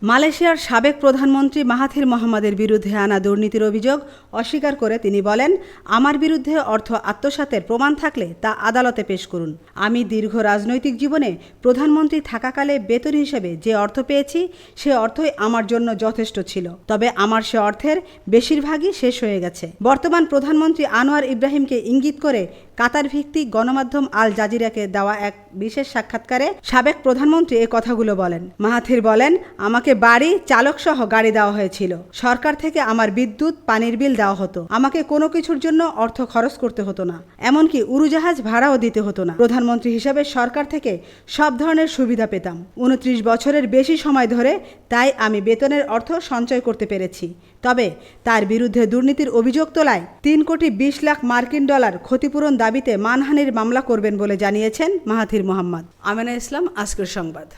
মালয়েশিয়ার সাবেক প্রধানমন্ত্রী মাহাথির মোহাম্মদের বিরুদ্ধে আনা দুর্নীতির অভিযোগ অস্বীকার করে তিনি বলেন, আমার বিরুদ্ধে অর্থ আত্মসাতের প্রমাণ থাকলে তা আদালতে পেশ করুন। আমি দীর্ঘ রাজনৈতিক জীবনে প্রধানমন্ত্রী থাকাকালে বেতন হিসেবে যে অর্থ পেয়েছি সে অর্থই আমার জন্য যথেষ্ট ছিল। তবে আমার সে অর্থের বেশিরভাগই শেষ হয়ে গেছে। বর্তমান প্রধানমন্ত্রী আনোয়ার ইব্রাহিমকে ইঙ্গিত করে কাতার ভিত্তিক গণমাধ্যম আল জাজিরাকে দেওয়া এক বিশেষ সাক্ষাৎকারে সাবেক প্রধানমন্ত্রী এ কথাগুলো বলেন। মাহাথির বলেন, আমাকে বাড়ি, চালক সহ গাড়ি দেওয়া হয়েছিল। সরকার থেকে আমার বিদ্যুৎ, পানির বিল দেওয়া হতো। আমাকে কোনো কিছুর জন্য অর্থ খরচ করতে হতো না, এমনকি উড়োজাহাজ ভাড়াও দিতে হতো না। প্রধানমন্ত্রী হিসেবে সরকার থেকে সব ধরনের সুবিধা পেতাম 29 বছরের বেশি সময় ধরে, তাই আমি বেতনের অর্থ সঞ্চয় করতে পেরেছি। তবে তার বিরুদ্ধে দুর্নীতির অভিযোগ তোলায় 3,20,00,000 মার্কিন ডলার ক্ষতিপূরণ দাবিতে মানহানির মামলা করবেন বলে জানিয়েছেন মাহাথির মোহাম্মদ। আমেনা ইসলাম, আজকের সংবাদ।